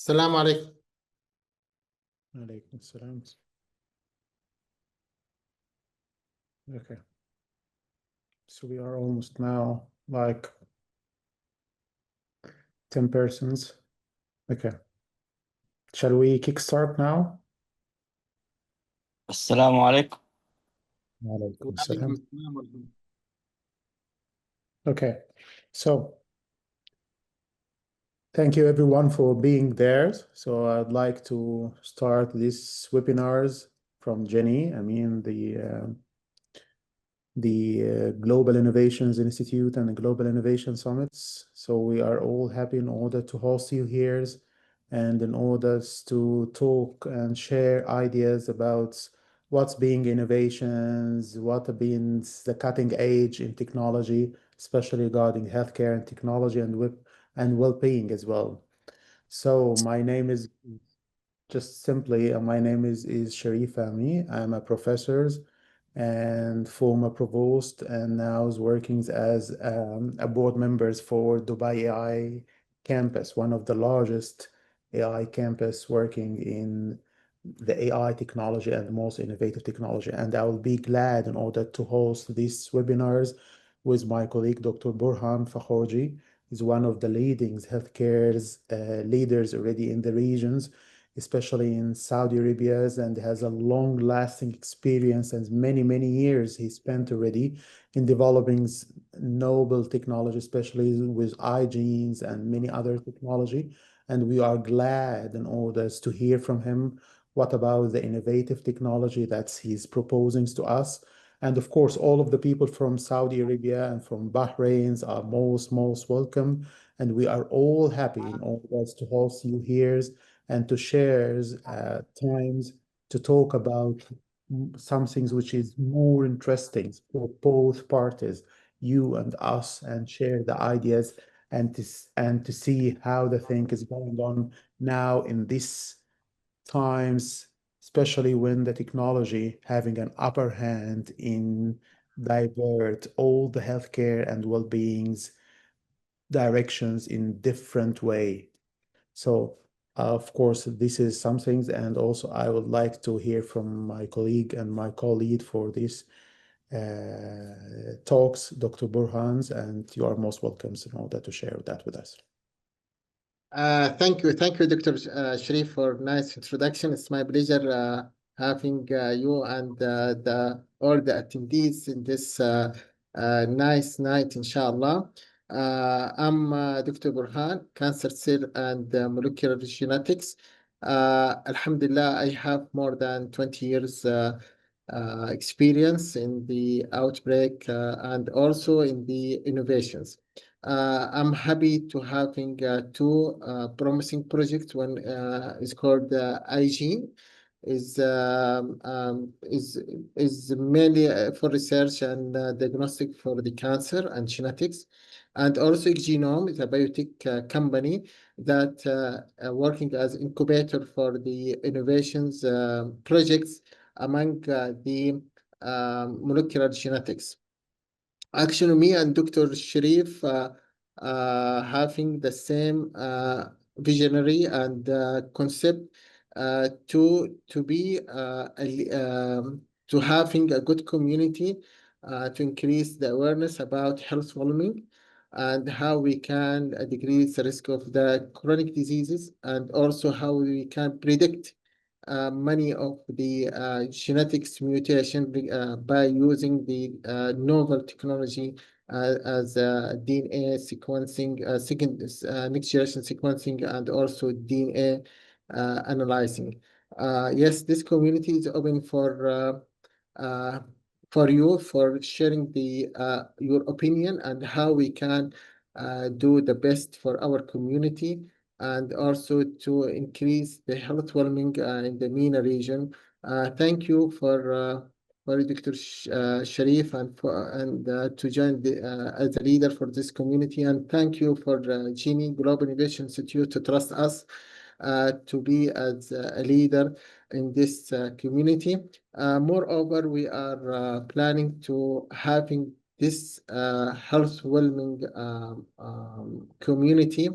السلام عليكم. Alaikum salam. Okay, so we are almost now like 10 persons. Okay, shall we kickstart now? السلام عليكم. Alaikum وعليكم salam. السلام ورحمة الله. Okay, so thank you everyone for being there. So I'd like to start these webinars from Jenny. I mean the Global Innovations Institute and the Global Innovation Summits. So we are all happy in order to host you here and in order to talk and share ideas about what's being innovations, what have been the cutting edge in technology, especially regarding healthcare and technology and well-being as well. So my name is my name is Sherif Fahmy. I'm a professor and former provost, and now is working as a board members for Dubai AI campus, one of the largest AI campus working in the AI technology and the most innovative technology. And I will be glad in order to host these webinars with my colleague, Dr. Burhan Fakhurji. He's one of the leading healthcare leaders already in the regions, especially in Saudi Arabia, and has a long-lasting experience and many years he spent already in developing noble technology, especially with iGenes and many other technology. And we are glad in order to hear from him what about the innovative technology that he's proposing to us. And of course, all of the people from Saudi Arabia and from Bahrain are most welcome. And we are all happy in order to host you here and to share times to talk about some things which is more interesting for both parties, you and us, and share the ideas and to see how the thing is going on now in this times, especially when the technology having an upper hand in divert all the healthcare and well-beings directions in different way. So of course, this is something, and also I would like to hear from my colleague and my co-lead for this talks, Dr. Burhans, and you are most welcome in order to share that with us. Thank you, Dr. Sherif, for nice introduction. It's my pleasure having you and all the attendees in this nice night, inshallah. I'm Dr. Burhan, Cancer Cell and Molecular Genetics. Alhamdulillah, I have more than 20 years experience in the outbreak and also in the innovations. I'm happy to having two promising projects. One is called iGene, is mainly for research and diagnostic for the cancer and genetics, and also Genome is a biotech company that working as incubator for the innovations projects among the molecular genetics. Actually, me and Dr. Sherif having the same visionary and concept to be to having a good community to increase the awareness about health well-being and how we can decrease the risk of the chronic diseases, and also how we can predict many of the genetics mutation by using the novel technology as DNA sequencing, next generation sequencing, and also DNA analyzing. Yes, this community is open for you for sharing the your opinion and how we can do the best for our community, and also to increase the health well-being in the MENA region. Thank you for Dr. Sharif and to join as a leader for this community, and thank you for Genie Global Innovation Institute to trust us to be as a leader in this community. Moreover, we are planning to having this health well-being community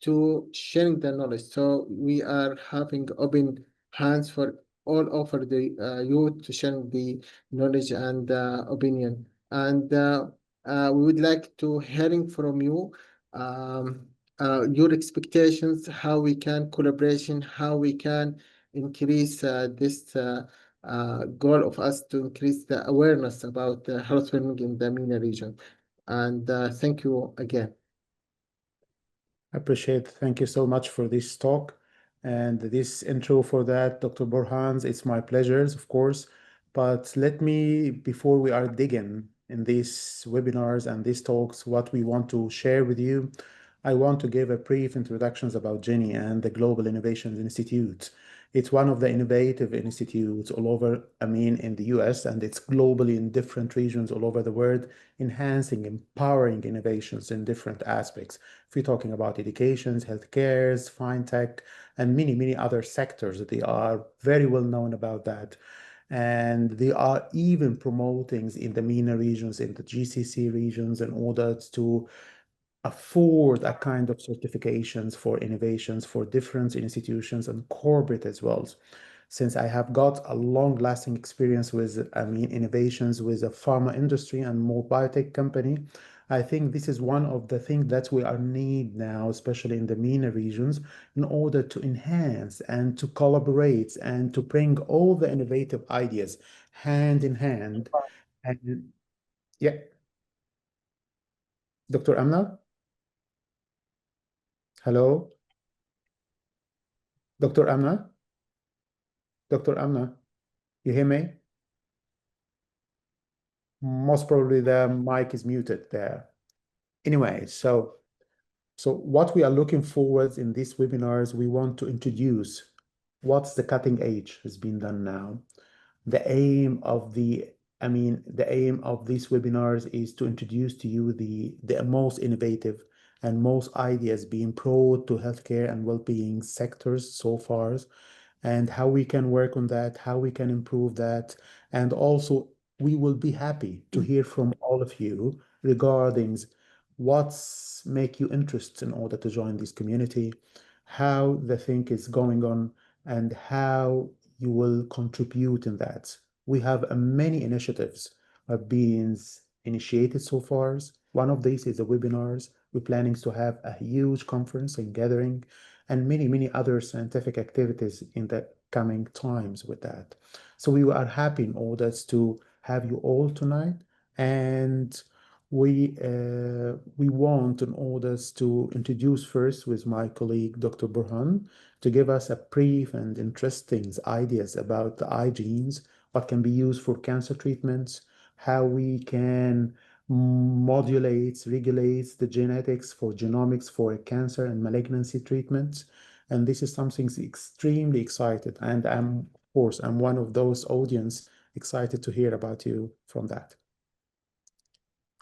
to sharing the knowledge. So we are having open hands for all over the youth to sharing the knowledge and opinion. And we would like to hearing from you um, your expectations, how we can collaboration, how we can increase this goal of us to increase the awareness about health learning in the MENA region. And thank you again. Appreciate. Thank you so much for this talk and this intro for that, Dr. Burhans. It's my pleasures, of course. But let me, before we are digging in these webinars and these talks, what we want to share with you, I want to give a brief introductions about Jenny and the Global Innovations Institute. It's one of the innovative institutes all over, in the US, and it's globally in different regions all over the world, enhancing, empowering innovations in different aspects. If you're talking about education, healthcare, fintech, and many, many other sectors, they are very well known about that. And they are even promoting in the MENA regions, in the GCC regions, in order to afford a kind of certifications for innovations for different institutions and corporate as well. Since I have got a long-lasting experience with, innovations with the pharma industry and more biotech company, I think this is one of the things that we are need now, especially in the MENA regions, in order to enhance and to collaborate and to bring all the innovative ideas hand in hand. And yeah, Dr. Amna, hello, Dr. Amna, Dr. Amna. You hear me? Most probably the mic is muted there. Anyway, so what we are looking forward in these webinars, we want to introduce what's the cutting edge has been done now. The aim of the aim of these webinars is to introduce to you the most innovative and most ideas being brought to healthcare and well-being sectors so far, and how we can work on that, how we can improve that. And also, we will be happy to hear from all of you regarding what's make you interested in order to join this community, how the thing is going on, and how you will contribute in that. We have many initiatives are being initiated so far. One of these is the webinars. We're planning to have a huge conference and gathering and many, many other scientific activities in the coming times with that. So we are happy in order to have you all tonight, and we want in order to introduce first with my colleague Dr. Burhan to give us a brief and interesting ideas about the eye genes, what can be used for cancer treatments, how we can modulates, regulates the genetics for genomics for cancer and malignancy treatments. And this is something extremely excited. And of course, I'm one of those audience excited to hear about you from that.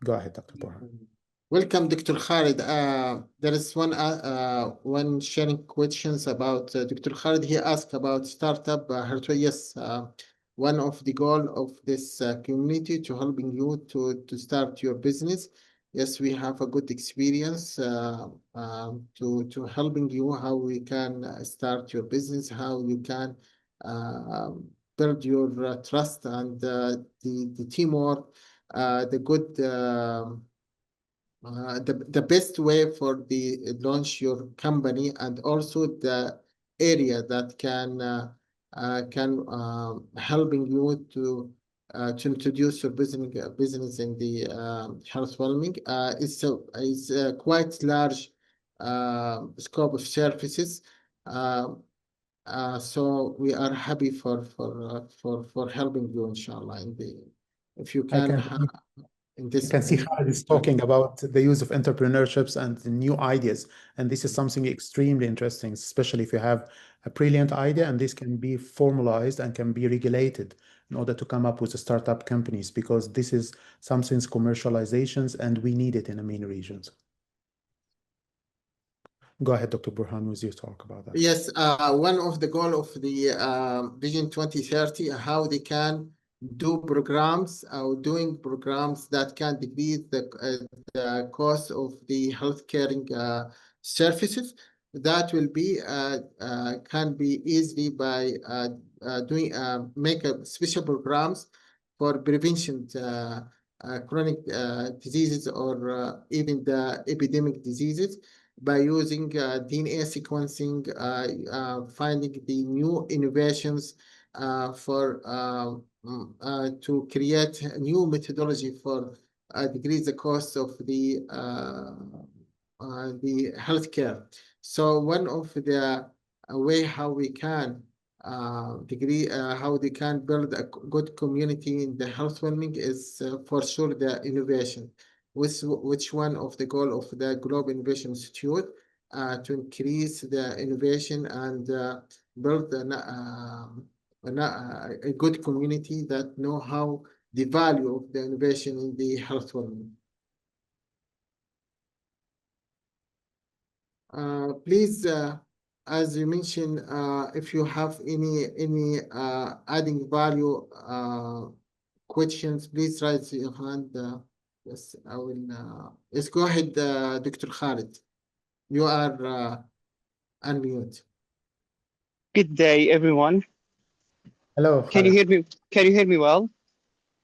Go ahead, Dr. Burhan. Welcome, Dr. Khalid. There is one sharing questions about Dr. Khalid. He asked about startup. Yes, one of the goal of this community to helping you to start your business. Yes, we have a good experience to helping you how we can start your business, how you can uh, build your trust and the teamwork, the good. The best way for the launch your company and also the area that can helping you to introduce your business in the health wellbeing is a quite large scope of services. Uh, so we are happy for helping you, inshallah, in the if you I can can in I this can see Khalid is talking about the use of entrepreneurships and the new ideas. And this is something extremely interesting, especially if you have a brilliant idea and this can be formalized and can be regulated in order to come up with the startup companies, because this is something's commercializations and we need it in the main regions. Go ahead, Dr. Burhan, with your talk about that. Yes, one of the goal of the Vision 2030, how they can do programs or doing programs that can decrease the cost of the healthcare surfaces that will be can be easily by doing make a special programs for prevention chronic diseases or even the epidemic diseases by using DNA sequencing, finding the new innovations for to create a new methodology for decrease the cost of the healthcare. So one of the way how we can how they can build a good community in the health wellbeing is for sure the innovation, which one of the goal of the Global Innovation Institute to increase the innovation and build a good community that know how the value of the innovation in the health wellbeing. Please, as you mentioned, if you have any adding value questions, please raise your hand. Yes, I will. Let's go ahead, Dr. Khalid. You are unmute. Good day, everyone. Hello, Can you Khaled. hear me? Can you hear me well?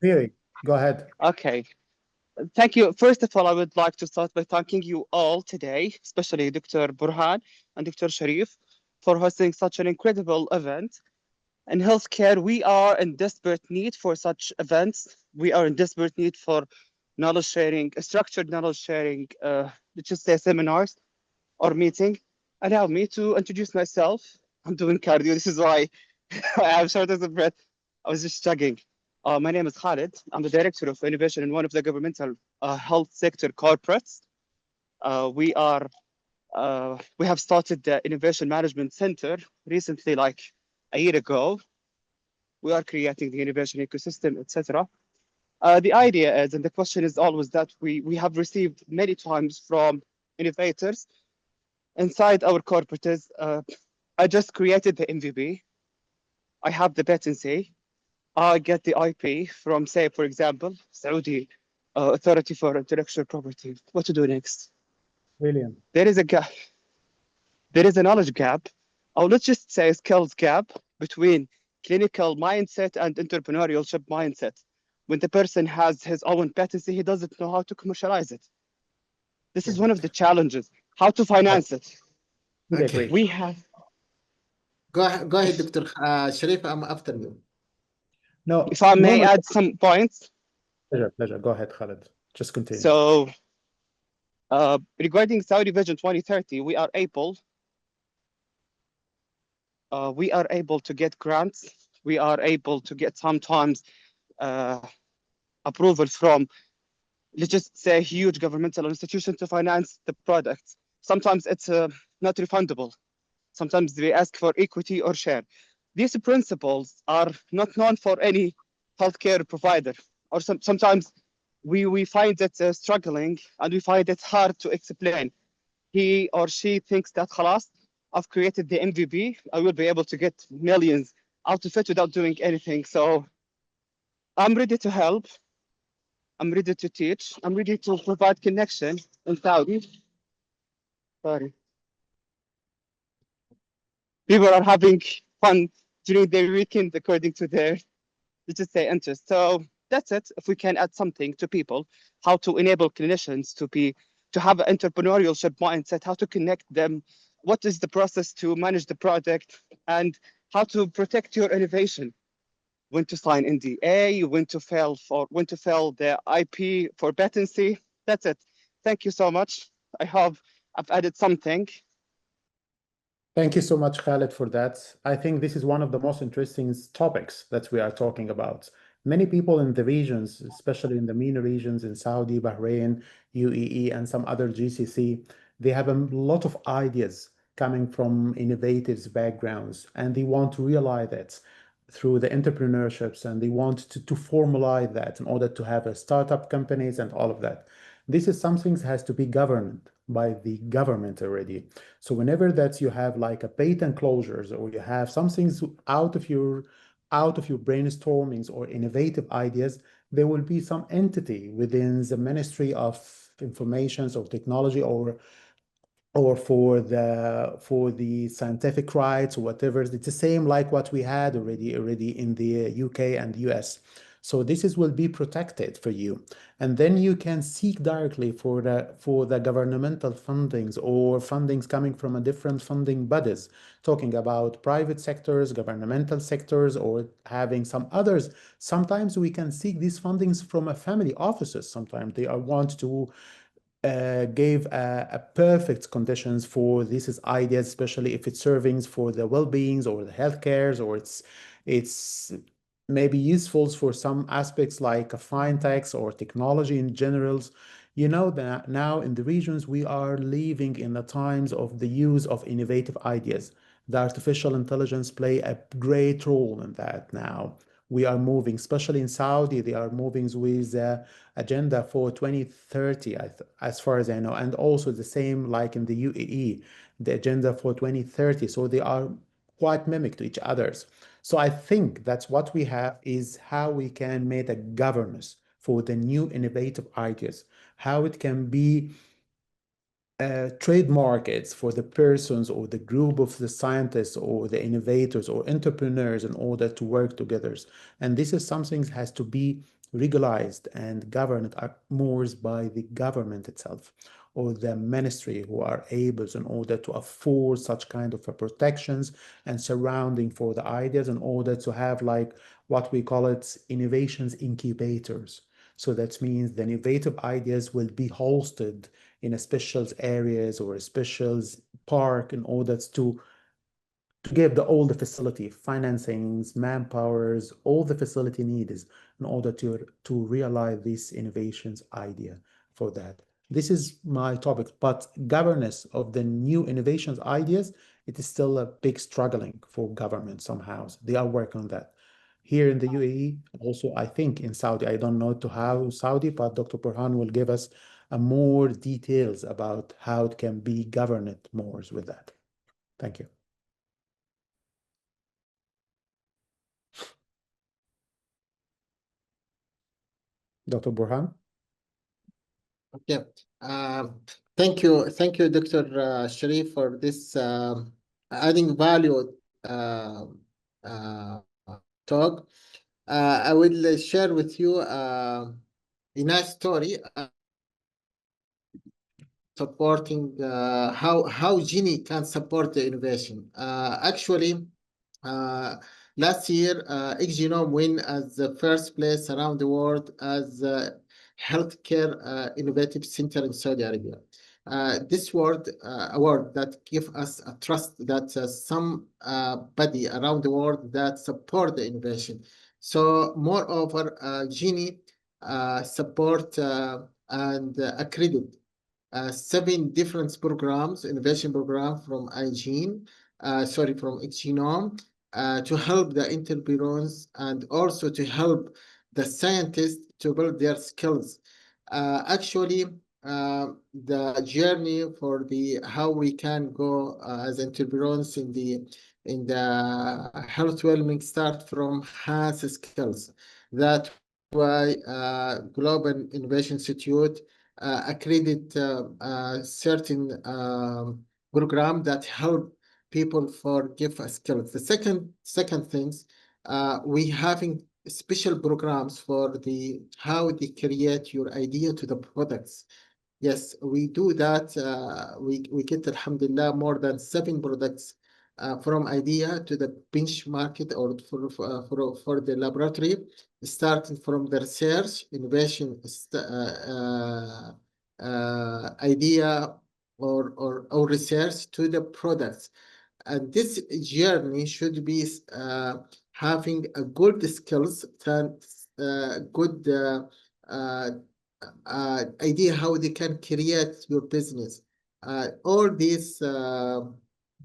Really? Go ahead. Okay. Thank you. First of all, I would like to start by thanking you all today, especially Dr. Burhan and Dr. Sherif, for hosting such an incredible event. In healthcare, we are in desperate need for such events. We are in desperate need for knowledge sharing, structured knowledge sharing, let's just say seminars or meeting. Allow me to introduce myself. I'm doing cardio. This is why I'm short as a breath. I was just chugging. My name is Khalid. I'm the director of innovation in one of the governmental health sector corporates. We have started the Innovation Management Center recently, like a year ago. We are creating the innovation ecosystem, etc. The idea is, and the question is always that we have received many times from innovators inside our corporates. I just created the MVP. I have the patency. I get the IP from, say, for example, Saudi Authority for Intellectual Property. What to do next? Brilliant. There is a gap. There is a knowledge gap, or let's just say a skills gap between clinical mindset and entrepreneurship mindset. When the person has his own patency, he doesn't know how to commercialize it. This is one of the challenges. How to finance it. Okay. We have. Go ahead, Dr. Sharif. I'm after you. No, If I may normally, add some points. pleasure. Go ahead, Khaled. Just continue. So, regarding Saudi Vision 2030, we are able to get grants. We are able to get sometimes approval from, let's just say, huge governmental institutions to finance the product. Sometimes it's not refundable. Sometimes they ask for equity or share. These principles are not known for any healthcare provider, or sometimes we find it struggling, and we find it hard to explain. He or she thinks that, khalas, I've created the MVP, I will be able to get millions out of it without doing anything. So I'm ready to help. I'm ready to teach. I'm ready to provide connection in Saudi. Sorry. People are having fun during their weekend according to their, let's just say, interest. So that's it. If we can add something to people, how to enable clinicians to have an entrepreneurship mindset, how to connect them, what is the process to manage the project, and how to protect your innovation, when to sign NDA, when to file the IP for patency. That's it. Thank you so much. I hope I've added something. Thank you so much, Khaled, for that. I think this is one of the most interesting topics that we are talking about. Many people in the regions, especially in the MENA regions in Saudi, Bahrain, UAE, and some other GCC, they have a lot of ideas coming from innovative backgrounds, and they want to realize that through the entrepreneurships, and they want to formalize that in order to have a startup companies and all of that. This is something that has to be governed by the government already. So whenever that you have like a patent closures, or you have some things out of your brainstormings or innovative ideas, there will be some entity within the Ministry of Information or Technology or or for the scientific rights or whatever. It's the same like what we had already in the UK and US. So will be protected for you, and then you can seek directly for the governmental fundings or fundings coming from a different funding bodies, talking about private sectors, governmental sectors, or having some others. Sometimes we can seek these fundings from a family offices. Sometimes they are want to gave a perfect conditions for these ideas, especially if it's servings for the well-beings or the health cares, or it's maybe useful for some aspects like a fintechs or technology in generals. You know that now in the regions we are living in the times of the use of innovative ideas. The artificial intelligence play a great role in that now. We are moving, especially in Saudi, they are moving with agenda for 2030, as far as I know, and also the same like in the UAE, the agenda for 2030. So they are quite mimic to each others. So I think that's what we have is how we can make a governance for the new innovative ideas, how it can be trade markets for the persons or the group of the scientists or the innovators or entrepreneurs in order to work together. And this is something that has to be regularized and governed more by the government itself or the ministry who are able in order to afford such kind of protections and surrounding for the ideas in order to have like what we call it innovations incubators. So that means the innovative ideas will be hosted in a special areas or a special park in order to give all the facility, financings, manpowers, all the facility needs in order to realize this innovations idea for that. This is my topic, but governance of the new innovations ideas, it is still a big struggling for government somehow. They are working on that. Here in the UAE, also I think in Saudi, I don't know to how Saudi, but Dr. Burhan will give us more details about how it can be governed more with that. Thank you. Dr. Burhan? Okay. Thank you, Dr. Sherif, for this adding value uh, uh, talk. I will share with you a nice story supporting how Genie can support the innovation. Actually, uh, last year, Genome win as the first place around the world as a healthcare innovative center in Saudi Arabia. This award that give us a trust that somebody around the world that support the innovation. So moreover, Genie support and accredit seven different programs, innovation program from from Genome, to help the entrepreneurs and also to help the scientists to build their skills. Actually, the journey for the how we can go as entrepreneurs in the health well-being start from has skills. That's why Global Innovation Institute accredit certain program that help people for give skills. The second things, we having special programs for the how they create your idea to the products. Yes, we do that. We get, alhamdulillah, more than seven products from idea to the bench market or for the laboratory, starting from the research, innovation, idea or research to the products. And this journey should be having a good skills and good uh, idea how they can create your business. All these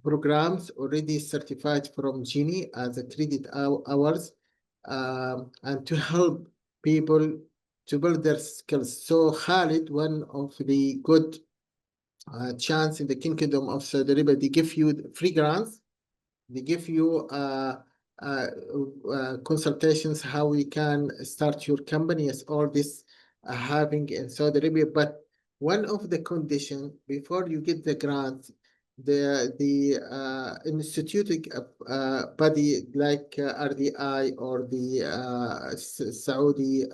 programs already certified from Genie as a credit hours and to help people to build their skills. So Khalid, one of the good chance in the kingdom of Saudi Arabia, they give you free grants. They give you uh, consultations how we can start your company as all this having in Saudi Arabia. But one of the conditions before you get the grant, the institute body like RDI or the Saudi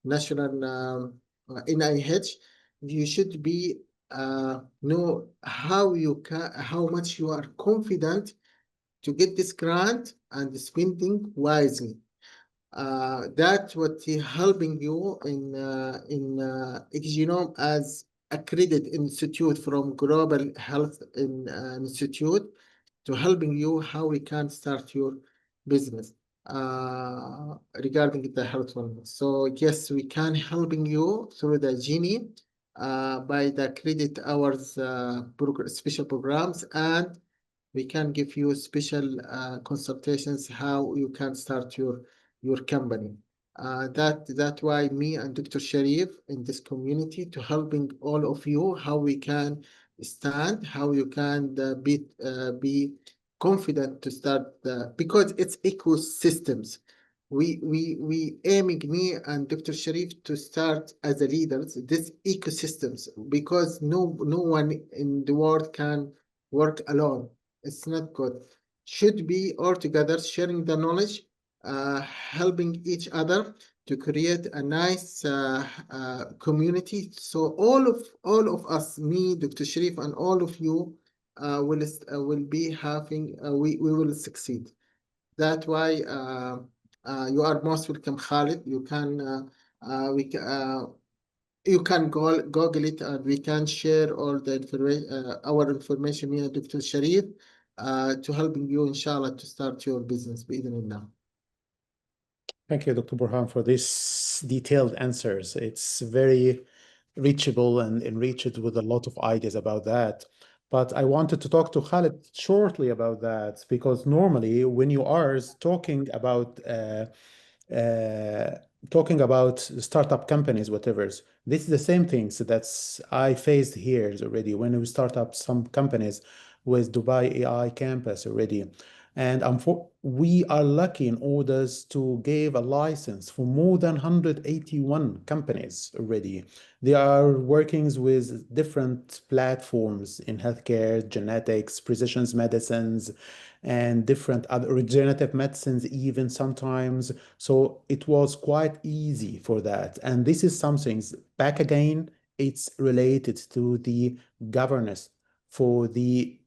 National NIH, you should be know how much you are confident to get this grant and spending wisely. That's what helping you in Genome as accredited institute from Global Health Institute to helping you how we can start your business regarding the health wellness. So yes, we can helping you through the Genie by the credit hours special programs, and we can give you special consultations how you can start your company. That's why me and Dr. Sharif in this community to helping all of you how we can stand, how you can be confident to start because it's ecosystems. We aiming me and Dr. Sharif to start as a leaders this ecosystems because no one in the world can work alone. It's not good. Should be all together sharing the knowledge, helping each other to create a nice community. So all of us, me, Dr. Sharif, and all of you will be having we will succeed. That's why you are most welcome, Khalid. You can Google it and we can share all the information, our information here, Dr. Sharif, to helping you, inshallah, to start your business. Bismillah. Thank you, Dr. Burhan, for this detailed answers. It's very reachable and enriched with a lot of ideas about that. But I wanted to talk to Khalid shortly about that because normally when you are uh, talking about startup companies, whatever, this is the same things that's I faced here already when we start up some companies with Dubai AI campus already. And we are lucky in orders to give a license for more than 181 companies already. They are working with different platforms in healthcare, genetics, precision medicines, and different other regenerative medicines, even sometimes. So it was quite easy for that. And this is something, back again, it's related to the governance for the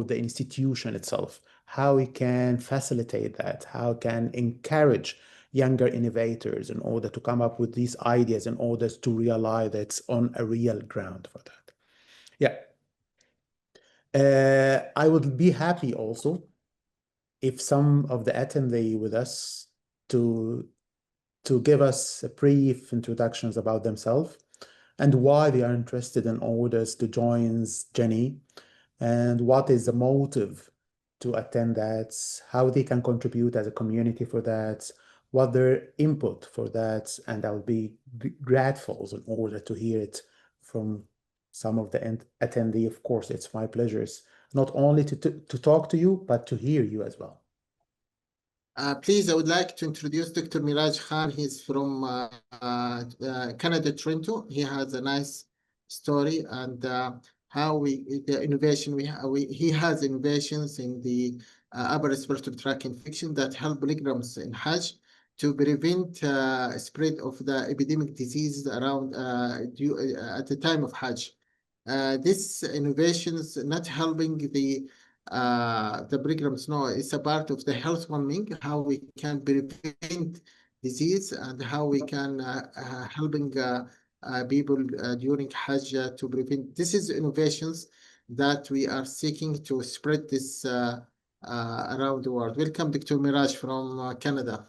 institution itself, how we can facilitate that, how can encourage younger innovators in order to come up with these ideas in order to realize it's on a real ground for that. Yeah. I would be happy also if some of the attendee with us to give us a brief introductions about themselves and why they are interested in orders to join Jenny and what is the motive to attend that, how they can contribute as a community for that, what their input for that, and I'll be grateful in order to hear it from some of the attendee. Of course, it's my pleasures not only to talk to you, but to hear you as well. Please, I would like to introduce Dr. Miraj Khan. He's from Canada, Toronto. He has a nice story and how the innovation he has innovations in the upper respiratory tract infection that help pilgrims in Hajj to prevent spread of the epidemic diseases around at the time of Hajj. This innovations not helping the pilgrims. No, it's a part of the health warming, how we can prevent disease and how we can helping people during Hajj to prevent. This is innovations that we are seeking to spread this around the world. Welcome, Dr. Miraj from Canada.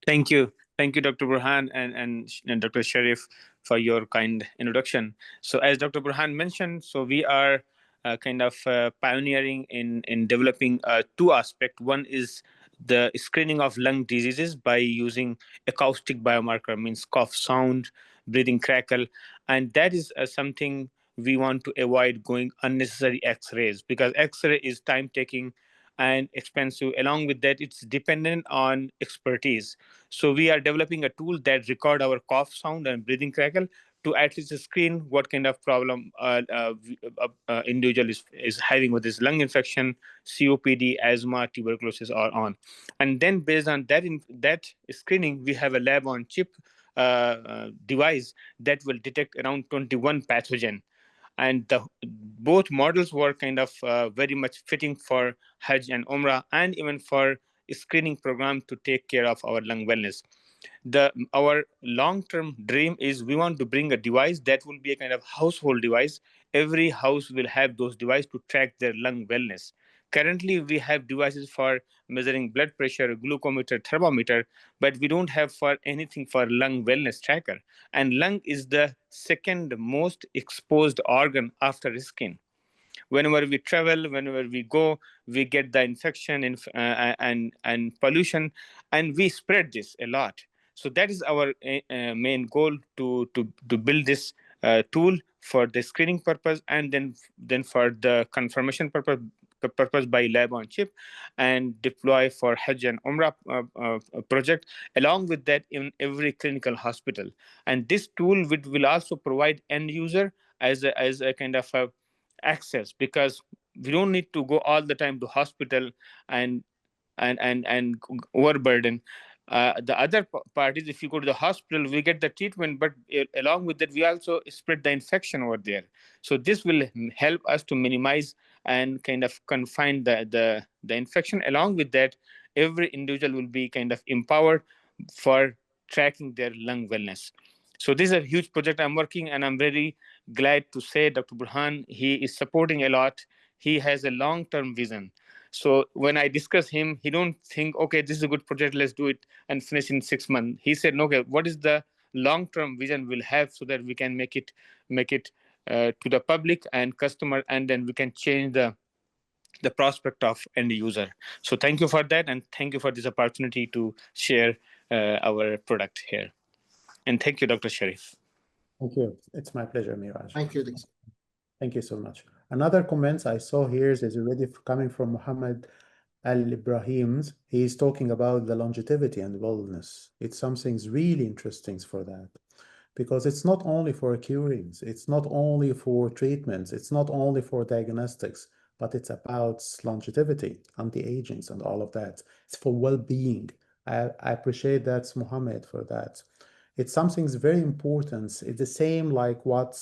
Thank you. Thank you, Dr. Burhan and Dr. Sherif for your kind introduction. So as Dr. Burhan mentioned, so we are kind of pioneering in developing two aspects. One is the screening of lung diseases by using acoustic biomarker, means cough sound, breathing crackle. And that is something we want to avoid going unnecessary X-rays because X-ray is time taking and expensive. Along with that, it's dependent on expertise. So we are developing a tool that record our cough sound and breathing crackle to at least screen what kind of problem individual is having with this lung infection, COPD, asthma, tuberculosis, or on. And then based on that screening, we have a lab on chip device that will detect around 21 pathogen. And both models were kind of very much fitting for Hajj and Umrah, and even for a screening program to take care of our lung wellness. Our long-term dream is we want to bring a device that will be a kind of household device. Every house will have those devices to track their lung wellness. Currently, we have devices for measuring blood pressure, glucometer, thermometer, but we don't have for anything for lung wellness tracker. And lung is the second most exposed organ after skin. Whenever we travel, whenever we go, we get the infection and pollution, and we spread this a lot. So that is our main goal, to build this tool for the screening purpose, and then for the confirmation purpose by lab on chip, and deploy for Hajj and Umrah project, along with that in every clinical hospital. And this tool will also provide end user as a kind of a access, because we don't need to go all the time to hospital and and overburden. The other part is, if you go to the hospital, we get the treatment, but along with that, we also spread the infection over there. So this will help us to minimize and kind of confine the infection. Along with that, every individual will be kind of empowered for tracking their lung wellness. So this is a huge project I'm working, and I'm very glad to say Dr. Burhan, he is supporting a lot. He has a long-term vision. So when I discuss him, he don't think, okay, this is a good project, let's do it and finish in 6 months. He said, no, okay, what is the long-term vision we'll have, so that we can make it to the public and customer, and then we can change the prospect of end user. So thank you for that, and thank you for this opportunity to share our product here. And thank you, Dr. Sherif. Thank you. It's my pleasure, Miraj. Thank you, Dixon. Thank you so much. Another comments I saw here is already coming from Muhammad Al-Ibrahim's. He's talking about the longevity and wellness. It's something really interesting for that, because it's not only for curings, it's not only for treatments, it's not only for diagnostics, but it's about longevity, anti-aging, and all of that. It's for well-being. I appreciate that, Muhammad, for that. It's something very important. It's the same like what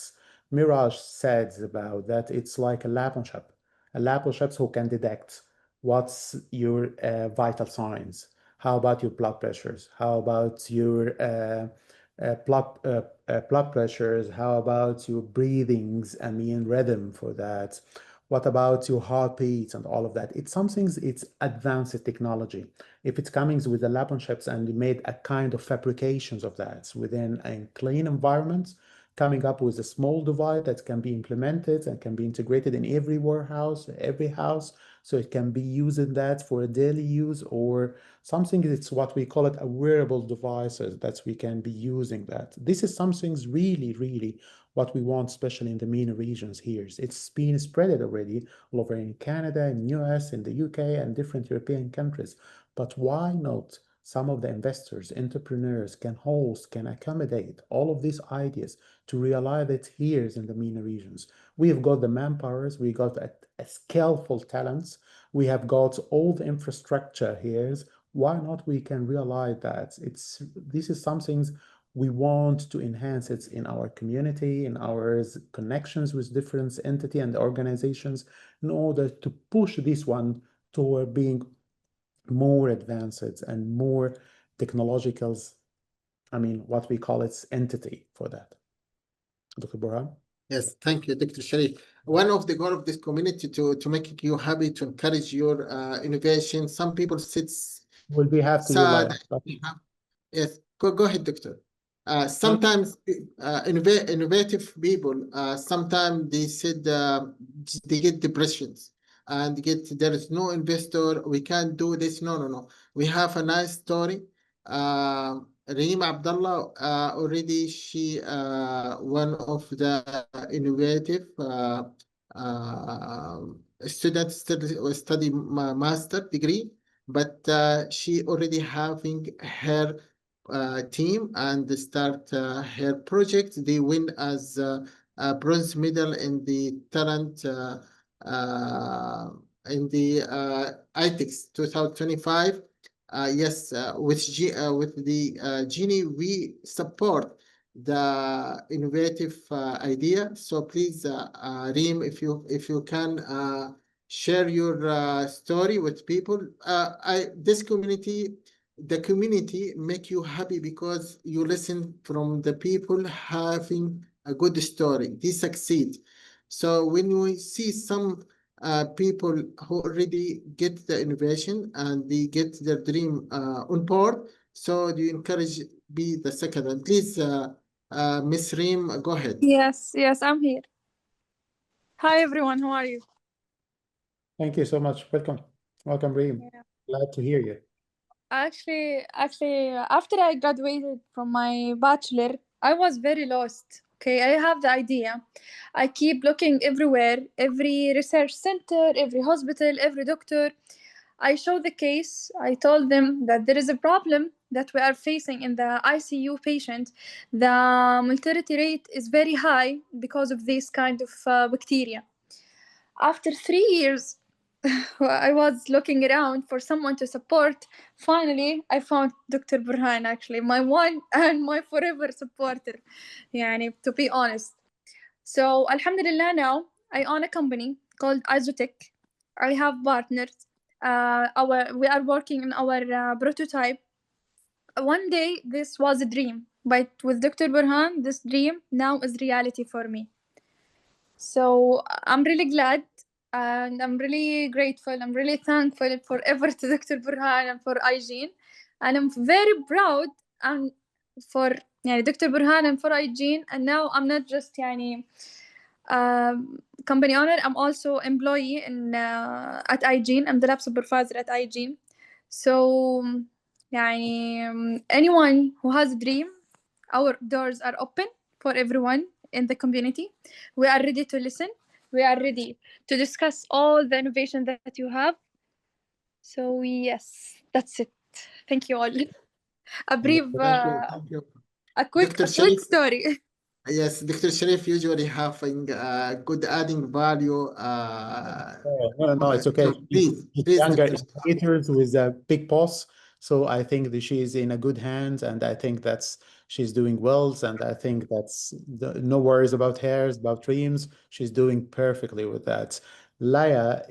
Miraj said about that. It's like a lab on chip who can detect what's your vital signs. How about your blood pressures? How about your blood pressures? How about your breathings? I mean, rhythm for that. What about your heartbeats and all of that? It's something, it's advanced technology. If it's coming with the lab on chips and made a kind of fabrications of that within a clean environment, coming up with a small device that can be implemented and can be integrated in every warehouse, every house, so it can be used in that for a daily use, or something that's what we call it a wearable devices that we can be using that. This is something really, really what we want, especially in the MENA regions here. It's been spread already all over in Canada, in US, in the UK, and different European countries. But why not some of the investors, entrepreneurs can host, can accommodate all of these ideas to realize it here in the MENA regions? We have got the manpowers, we got a skillful talents, we have got all the infrastructure here. Why not we can realize that this is something we want to enhance it in our community, in our connections with different entities and organizations, in order to push this one toward being more advanced and more technological, I mean, what we call its entity for that. Dr. Burhan? Yes, thank you, Dr. Sharif. One of the goal of this community to make you happy, to encourage your innovation. Some people sit We'll be happy to sad. you. Yes, go ahead, doctor. Sometimes innovative people, sometimes they said they get depressions and there is no investor. We can't do this. No. We have a nice story. Reem Abdullah, already she one of the innovative students study master degree, but she already having her team and start her project. They win as a bronze medal in the talent in the ITEX 2025. Yes, with the Genie, we support the innovative idea. So please, Reem, if you can share your story with people. This community, the community make you happy because you listen from the people having a good story. They succeed. So when we see some people who already get the innovation and they get their dream on board, so you encourage be the second. And please, Miss Reem, go ahead. Yes, yes, I'm here. Hi everyone, how are you? Thank you so much. Welcome. Welcome, Reem. Yeah. Glad to hear you. Actually, after I graduated from my bachelor, I was very lost. Okay, I have the idea. I keep looking everywhere, every research center, every hospital, every doctor. I show the case. I told them that there is a problem that we are facing in the ICU patient. The mortality rate is very high because of this kind of bacteria. After 3 years, I was looking around for someone to support. Finally, I found Dr. Burhan, actually, my one and my forever supporter, yani, to be honest. So, Alhamdulillah, now I own a company called Isotech. I have partners. We are working on our prototype. One day, this was a dream, but with Dr. Burhan, this dream now is reality for me. So I'm really glad and I'm really grateful. I'm really thankful forever to Dr. Burhan and for Hygiene. And I'm very proud and for Dr. Burhan and for Hygiene. And now I'm not just company owner, I'm also employee at Hygiene. I'm the lab supervisor at Hygiene. So anyone who has a dream, our doors are open for everyone in the community. We are ready to listen. We are ready to discuss all the innovation that you have. So yes, that's it. Thank you all. A brief, Thank you. a quick Sherif, story. yes, Dr. Sherif usually having good adding value. No, it's okay. Please, She's please, younger Dr. educators with a big boss. So I think that she's in a good hands, and I think she's doing well, and I think no worries about hairs, about dreams. She's doing perfectly with that. Laya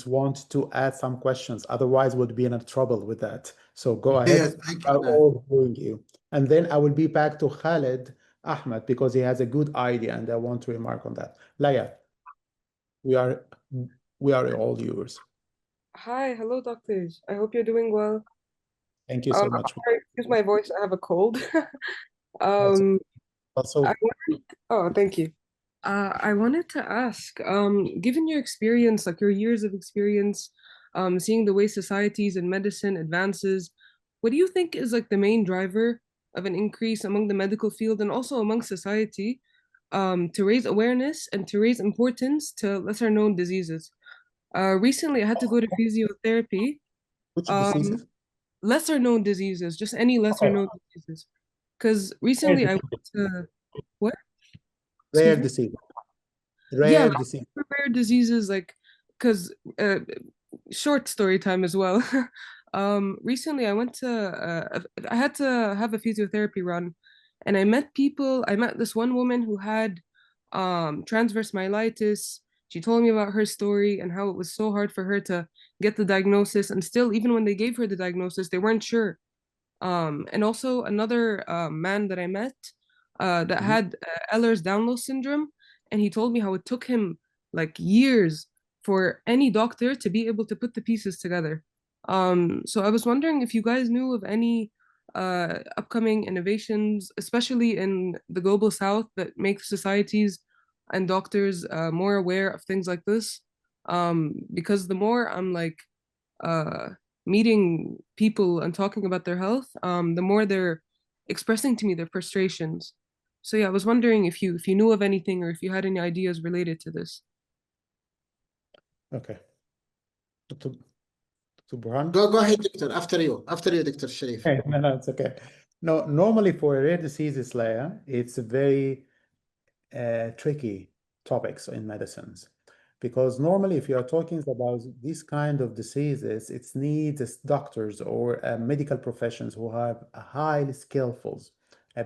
want to add some questions, otherwise would be in trouble with that. So go ahead. Yes, thank I'm you. all hearing you. And then I will be back to Khaled Ahmed because he has a good idea, and I want to remark on that. Laya, we are all yours. Hi, hello, doctors. I hope you're doing well. Thank you so much. Sorry, excuse my voice. I have a cold. Also, Thank you. I wanted to ask, given your experience, like your years of experience, seeing the way societies and medicine advances, what do you think is like the main driver of an increase among the medical field and also among society, to raise awareness and to raise importance to lesser known diseases? Recently, I had to go to physiotherapy. which diseases? Lesser known diseases, just any lesser known diseases. Because recently I went to what? Rare Excuse me? disease. Yeah, Rare like disease. rare diseases, like because short story time as well. Recently I went to I had to have a physiotherapy run, and I met people. I met this one woman who had transverse myelitis. She told me about her story and how it was so hard for her to get the diagnosis, and still, even when they gave her the diagnosis, they weren't sure. And also another man that I met that had Ehlers-Danlos syndrome, and he told me how it took him like years for any doctor to be able to put the pieces together. So I was wondering if you guys knew of any upcoming innovations, especially in the global south, that make societies and doctors more aware of things like this. Because the more I'm like meeting people and talking about their health, the more they're expressing to me their frustrations. So yeah, I was wondering if you knew of anything or if you had any ideas related to this. Okay. To Burhan? Go ahead, Doctor. After you, Dr. Sherif. Okay, no, it's okay. No, normally for a rare diseases layer, it's a very tricky topics in medicines. Because normally, if you are talking about these kind of diseases, it needs doctors or medical professions who have a highly skillful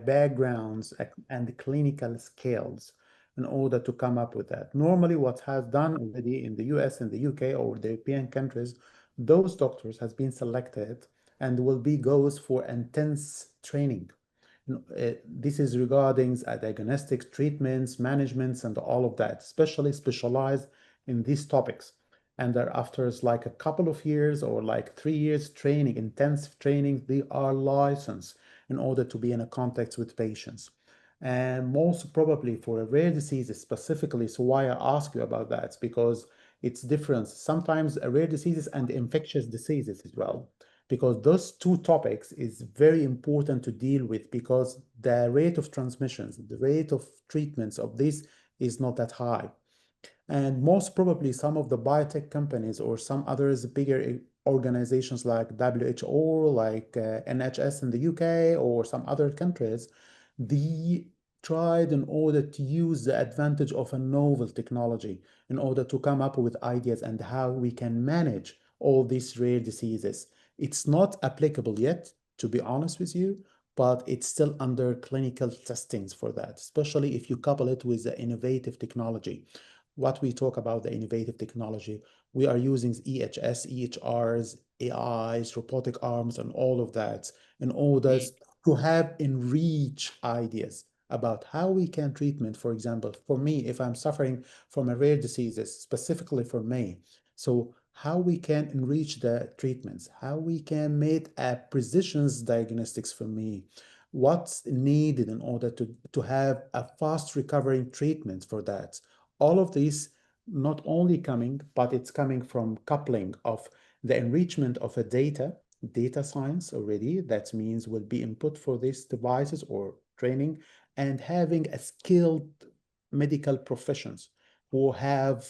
backgrounds and clinical skills in order to come up with that. Normally, what has done already in the US and the UK or the European countries, those doctors has been selected and will be goes for intense training. This is regarding diagnostics, treatments, managements, and all of that, especially specialized in these topics. And thereafter, it's like a couple of years or like 3 years training, intensive training, they are licensed in order to be in a contact with patients. And most probably for a rare diseases specifically, so why I ask you about that is because it's different. Sometimes a rare diseases and infectious diseases as well, because those two topics is very important to deal with because the rate of transmissions, the rate of treatments of this is not that high. And most probably some of the biotech companies or some others bigger organizations like WHO, like NHS in the UK or some other countries, they tried in order to use the advantage of a novel technology in order to come up with ideas and how we can manage all these rare diseases. It's not applicable yet, to be honest with you, but it's still under clinical testings for that, especially if you couple it with the innovative technology. What we talk about the innovative technology, we are using EHS, EHRs, AIs, robotic arms, and all of that in order to have enrich ideas about how we can treatment, for example, for me, if I'm suffering from a rare diseases, specifically for me, so how we can enrich the treatments, how we can make a precision diagnostics for me, what's needed in order to have a fast recovering treatment for that. All of these not only coming, but it's coming from coupling of the enrichment of a data science already. That means will be input for these devices or training, and having a skilled medical professions who have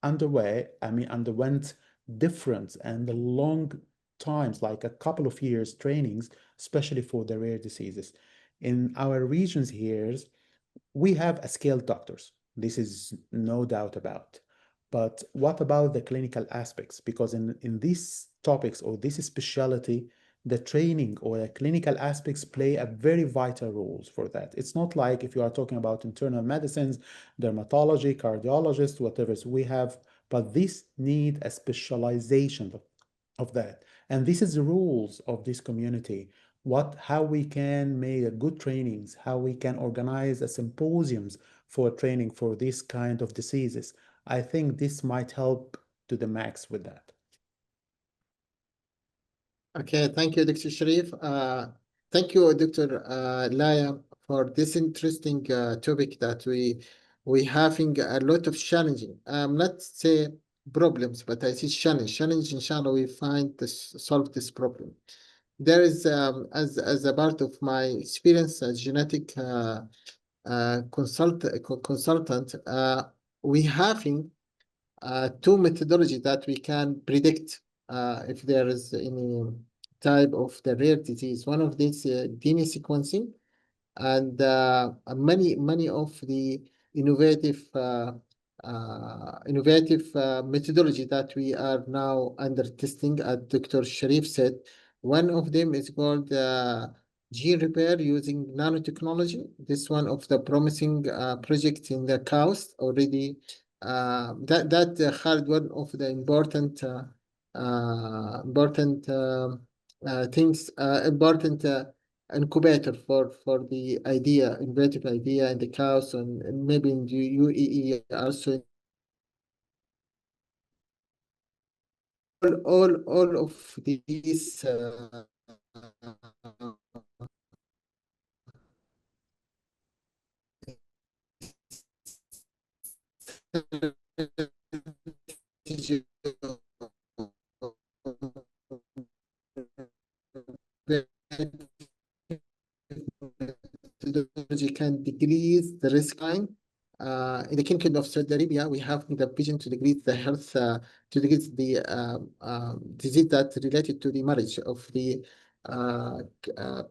underwent different and long times, like a couple of years trainings, especially for the rare diseases. In our regions here, we have a skilled doctors. This is no doubt about. But what about the clinical aspects? Because in these topics or this specialty, the training or the clinical aspects play a very vital roles for that. It's not like if you are talking about internal medicines, dermatology, cardiologist, whatever we have, but this need a specialization of that. And this is the rules of this community. How we can make a good trainings, how we can organize a symposiums for training for this kind of diseases. I think this might help to the max with that. Okay, thank you, Dr. Sharif. Thank you, Dr. Laya, for this interesting topic that we having a lot of challenging. Not say problems, but I see challenge. Challenge, inshallah, we find this solve this problem. There is as a part of my experience as genetic consultant, we having two methodology that we can predict if there is any type of the rare disease. One of these DNA sequencing, and many of the innovative methodology that we are now under testing, as Dr. Sharif said. One of them is called gene repair using nanotechnology. This one of the promising projects in the coast already. That hard one of the important things, important incubator for the idea, innovative idea in the cows, and maybe in the UAE also. All of these methodology can decrease the risk line. In the Kingdom of Saudi Arabia, we have the vision to decrease the health, to decrease the disease that related to the marriage of the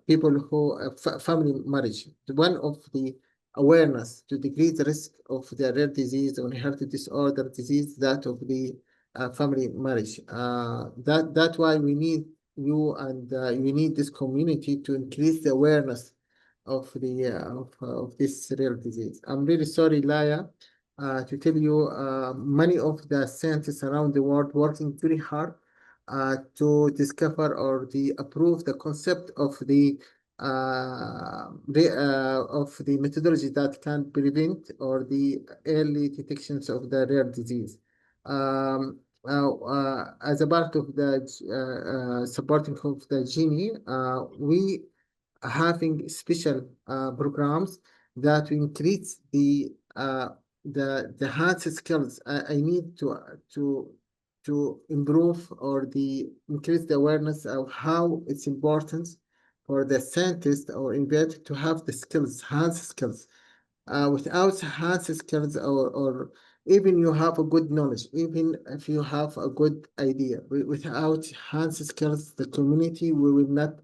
people who family marriage. One of the awareness to decrease the risk of the rare disease or inherited disorder disease, that of the family marriage. That's why we need you, and we need this community to increase the awareness of the of this rare disease. I'm really sorry, Laya, to tell you, many of the scientists around the world working very hard to discover or approve the concept of the methodology that can prevent or the early detections of the rare disease. As a part of the supporting of the Genie, we having special programs that will increase the hard skills. I need to improve or increase the awareness of how it's important for the scientist or inventor to have the skills, hard skills. Without hard skills, or even you have a good knowledge, even if you have a good idea, without hard skills, the community will not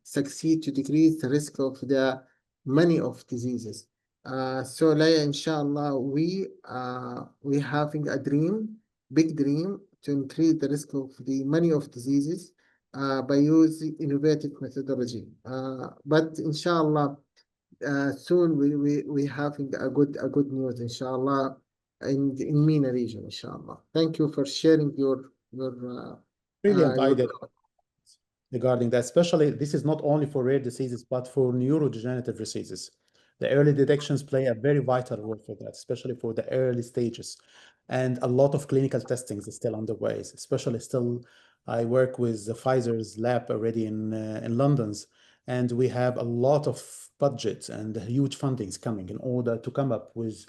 succeed to decrease the risk of the many of diseases. So Laya, inshallah, we having a dream, big dream, to increase the risk of the many of diseases by using innovative methodology. But inshallah, soon we having a good news, inshallah, in MENA region, inshallah. Thank you for sharing Brilliant your idea regarding that. Especially, this is not only for rare diseases, but for neurodegenerative diseases. The early detections play a very vital role for that, especially for the early stages. And a lot of clinical testing is still underway, especially still, I work with the Pfizer's lab already in London's, and we have a lot of budget and huge fundings coming in order to come up with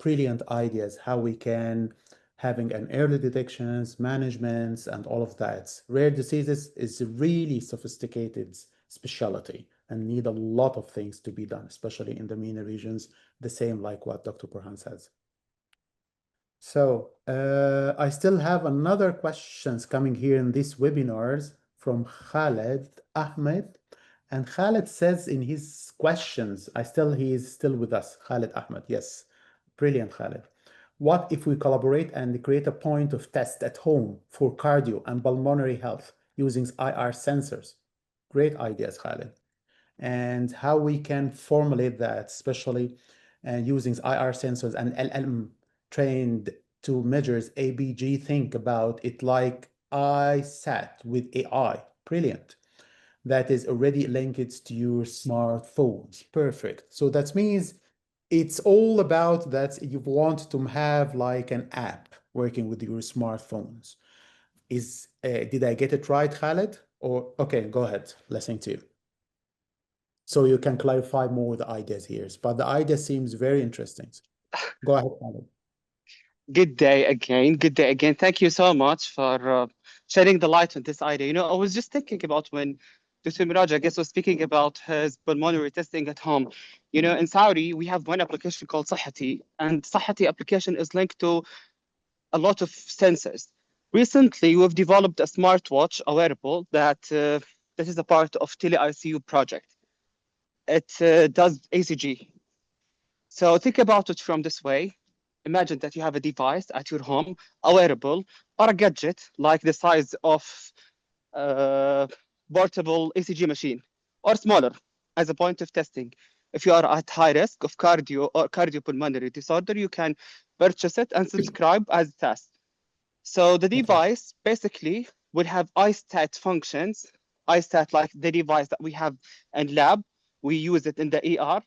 brilliant ideas how we can having an early detections, managements, and all of that. Rare diseases is a really sophisticated specialty and need a lot of things to be done, especially in the MENA regions, the same like what Dr. Burhan says. So I still have another questions coming here in these webinars from Khaled Ahmed. And Khaled says in his questions, he is still with us, Khaled Ahmed, yes. Brilliant, Khaled. What if we collaborate and create a point of test at home for cardio and pulmonary health using IR sensors? Great ideas, Khaled. And how we can formulate that, especially using IR sensors and LLM trained to measures ABG. Think about it like ISAT with AI. Brilliant. That is already linked to your smartphones. Perfect. So that means it's all about that you want to have like an app working with your smartphones. Did I get it right, Khaled? Or okay, go ahead. Listening to you. So you can clarify more the ideas here. But the idea seems very interesting. Go ahead, Khaled. Good day again. Good day again. Thank you so much for shedding the light on this idea. You know, I was just thinking about when Dr. Miraj, I guess, was speaking about his pulmonary testing at home. You know, in Saudi, we have one application called Sahati, and Sahati application is linked to a lot of sensors. Recently, we've developed a smartwatch, a wearable, that is a part of Tele-ICU project. It does ACG. So think about it from this way. Imagine that you have a device at your home, a wearable, or a gadget like the size of a portable ECG machine, or smaller, as a point of testing. If you are at high risk of cardio or cardiopulmonary disorder, you can purchase it and subscribe as a test. So the device basically will have iStat functions. iStat, like the device that we have in lab, we use it in the ER.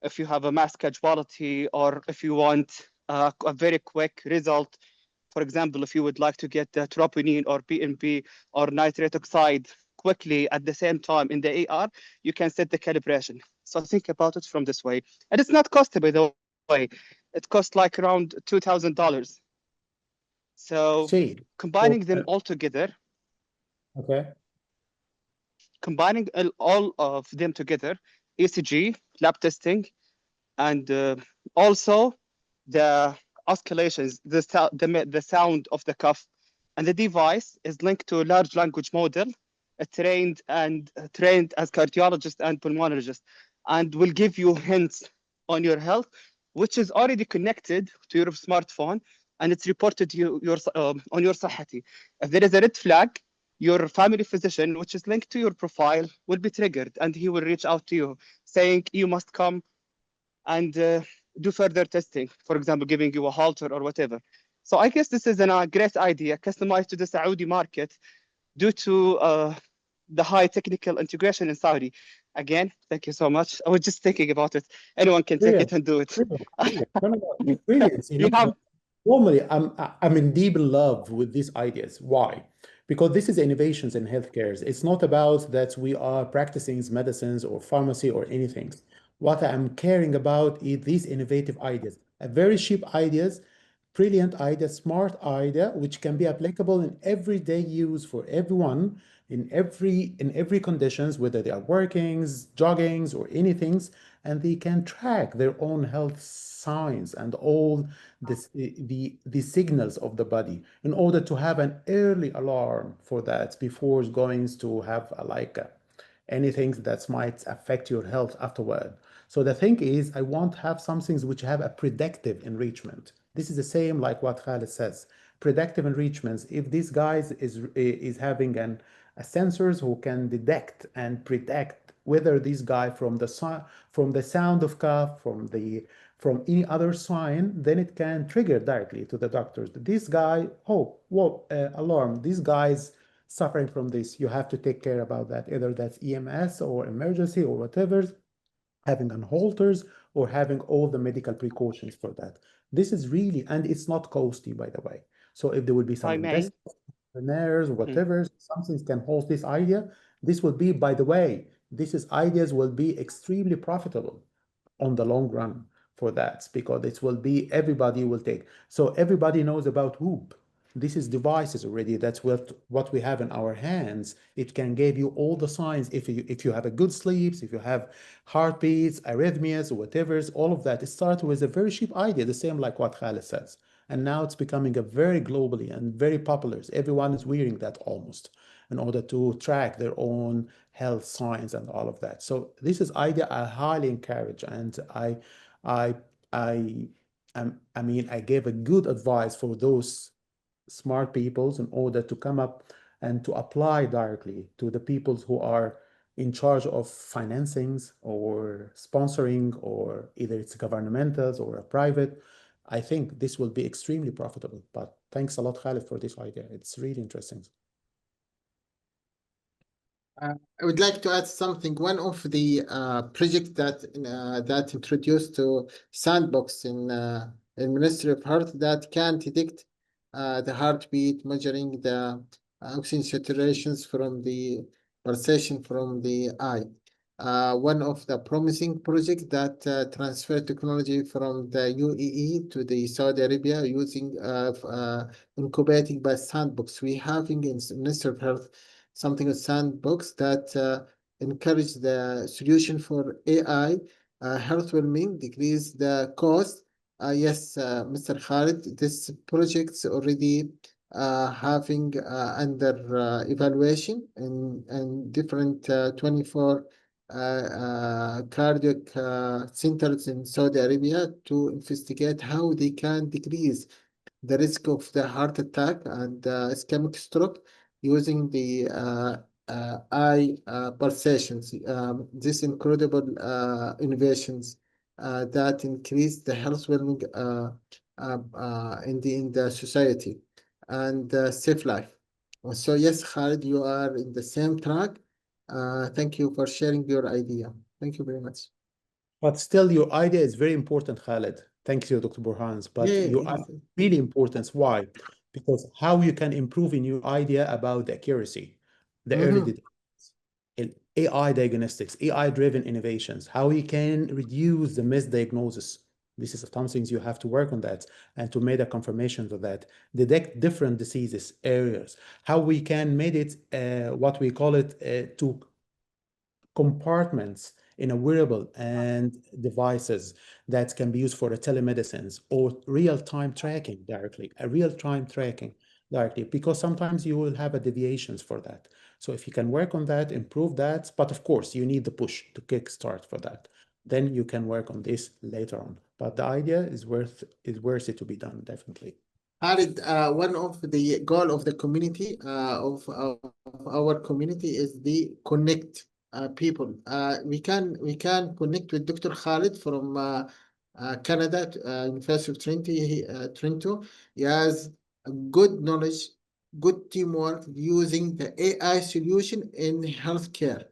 If you have a mass casualty, or if you want a very quick result, for example, if you would like to get the troponin or PMP or nitrate oxide quickly at the same time in the ER, you can set the calibration. So think about it from this way. And it's not costly, by the way. It costs like around $2,000. So combining them all together, combining all of them together, ECG, lab testing, and also the oscillations, the sound of the cuff, and the device is linked to a large language model trained as cardiologist and pulmonologist, and will give you hints on your health, which is already connected to your smartphone, and it's reported to your on your Sahati. If there is a red flag, your family physician, which is linked to your profile, will be triggered, and he will reach out to you saying you must come and do further testing, for example, giving you a halter or whatever. So I guess this is a great idea, customized to the Saudi market due to the high technical integration in Saudi. Again, thank you so much. I was just thinking about it. Anyone can take it and do it. Brilliant. No, no, no, brilliant. You You know, have normally I'm in deep love with these ideas. Why? Because this is innovations in healthcare. It's not about that we are practicing medicines or pharmacy or anything. What I'm caring about is these innovative ideas, very cheap ideas, brilliant idea, smart idea, which can be applicable in everyday use for everyone in every conditions, whether they are workings, joggings, or anything, and they can track their own health signs and all this, the signals of the body in order to have an early alarm for that before going to have anything that might affect your health afterward. So the thing is, I want to have some things which have a predictive enrichment. This is the same like what Khaled says. Predictive enrichments. If this guy is having a sensors who can detect and predict whether this guy from the sound of cough, from any other sign, then it can trigger directly to the doctors. This guy, alarm. This guy's suffering from this. You have to take care about that. Either that's EMS or emergency or whatever, having on halters or having all the medical precautions for that. This is really, and it's not costly, by the way. So if there will be some I may. entrepreneurs or whatever, something can hold this idea. This will be, by the way, ideas will be extremely profitable on the long run for that because it will be everybody will take. So everybody knows about Whoop. This is devices already. That's what we have in our hands. It can give you all the signs if you have a good sleeps, if you have heartbeats, arrhythmias, or whatever. All of that. It started with a very cheap idea, the same like what Khaled says, and now it's becoming a very globally and very popular. Everyone is wearing that almost in order to track their own health signs and all of that. So this is idea I highly encourage, and I I mean I gave a good advice for those smart peoples in order to come up and to apply directly to the peoples who are in charge of financings or sponsoring, or either it's governmentals or a private. I think this will be extremely profitable. But thanks a lot, Khalid, for this idea. It's really interesting. I would like to add something. One of the projects that introduced to sandbox in Ministry of Health that can detect the heartbeat, measuring the oxygen saturations from the pulsation from the eye. One of the promising projects that transfer technology from the UAE to the Saudi Arabia using incubating by sandbox. We having in Ministry of Health something a sandbox that encourage the solution for AI health well-being, decrease the cost. Yes, Mr. Khalid, this project's already having under evaluation in different 24 cardiac centers in Saudi Arabia to investigate how they can decrease the risk of the heart attack and ischemic stroke using the eye pulsations. These incredible innovations that increase the health well-being in the society and save life. So yes, Khalid, you are in the same track. Thank you for sharing your idea. Thank you very much. But still, your idea is very important, Khaled. Thank you, Dr. Burhans. But Yeah, your yes. idea is really important. Why? Because how you can improve in your idea about the accuracy, the early Mhm. in AI diagnostics, AI-driven innovations, how we can reduce the misdiagnosis. This is some things you have to work on that and to make a confirmation of that, detect different diseases, areas, how we can make it, what we call it, to compartments in a wearable and devices that can be used for telemedicines or real-time tracking directly, a real-time tracking. directly, because sometimes you will have a deviations for that. So if you can work on that, improve that, but of course you need the push to kickstart for that. Then you can work on this later on. But the idea is worth it to be done, definitely. Khalid, one of the goal of the community, of our community is the connect people. We can connect with Dr. Khalid from Canada, University of Toronto. He has a good knowledge, good teamwork using the AI solution in healthcare.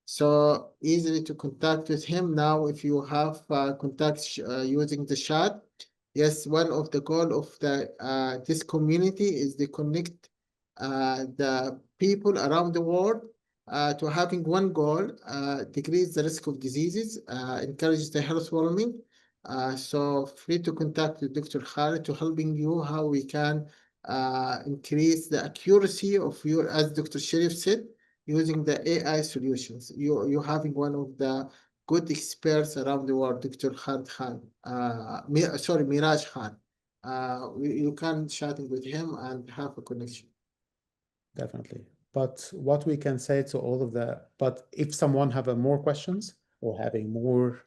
So easily to contact with him now if you have contacts using the chat. Yes, one of the goal of the this community is to connect the people around the world to having one goal, decrease the risk of diseases, encourage the health warming. So free to contact with Dr. Khalid to helping you how we can increase the accuracy of your, as Dr. Sherif said, using the AI solutions. You're having one of the good experts around the world, Dr. Khan Khan. Sorry, Miraj Khan. You can chatting with him and have a connection. Definitely. But what we can say to all of the, but if someone have more questions or having more